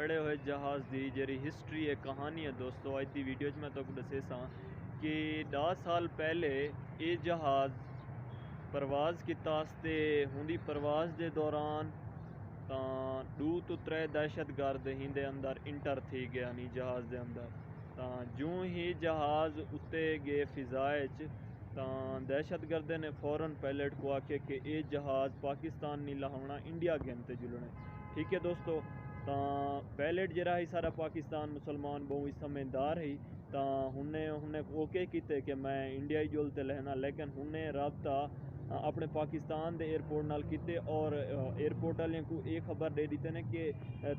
खड़े हुए जहाज़ की जी हिस्टरी है, कहानी है दोस्तों। अज की वीडियो मैं तुमको दसेसा कि 10 साल पहले ये जहाज़ परवाज़ किते हुंदी। परवाज़ के दौरान तो 2 तो 3 दहशतगर्द हिंदे अंदर इंटर थी गया नी जहाज़ के अंदर। तो जूँ ही जहाज़ उत्ते गए फिज़ाए तो दहशतगर्द ने फ़ौरन पायलट को आखे कि ये जहाज़ पाकिस्तान नहीं लाना, इंडिया गेंदते जुलने। ठीक है दोस्तों, तो पायलट जरा ही सारा पाकिस्तान मुसलमान बहुत समझदार ही, तो उन्हें ओके किते कि मैं इंडिया ही जुलते लहना। लेकिन उन्हें रबता अपने पाकिस्तान के एयरपोर्ट नाल किते और एयरपोर्ट वाले को ये खबर दे दी ने कि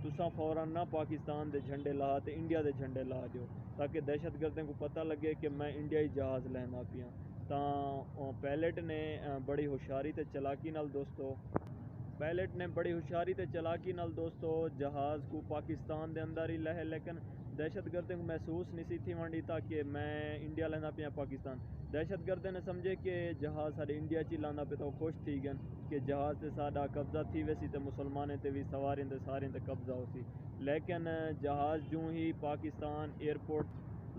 तुसा फ़ौरन ना पाकिस्तान के झंडे ला तो इंडिया के झंडे ला दो, ताकि दहशतगर्दों को पता लगे कि मैं इंडिया ही जहाज़ लहना पिया। तो पायलट ने बड़ी होशियारी ते चलाकी नाल दोस्तों जहाज़ को पाकिस्तान के अंदर ही लहे। लेकिन दहशतगर्दों को महसूस नहीं थी वंडी था कि मैं इंडिया लेना पिया पाकिस्तान। दहशतगर्द ने समझे कि जहाज़ सारे इंडिया च लाना पे, तो खुश थी गए कि जहाज़ से साड़ा कब्जा थी वैसी, तो मुसलमानों ते भी सवारें ते सारें ते कब्जा होसी। लेकिन जहाज़ जूँ ही पाकिस्तान एयरपोर्ट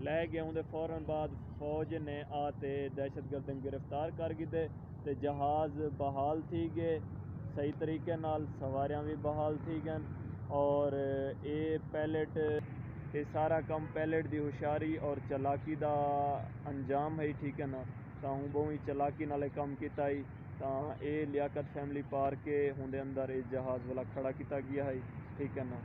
लै गया उनके फ़ौरन बाद फौज ने आते दहशतगर्द गिरफ्तार कर गिते ते जहाज़ बहाल थी गए सही तरीके नाल, सवारियां भी बहाल थी गन। और ये पायलट ये सारा कम पायलट की होशियारी और चलाकी का अंजाम है। ठीक है ना, तो हूँ बहुत ही चलाकी नाले कम किया ही। तो ये लियाकत फैमिली पार्क के उनके अंदर ये जहाज़ वाला खड़ा किया गया है। ठीक है ना।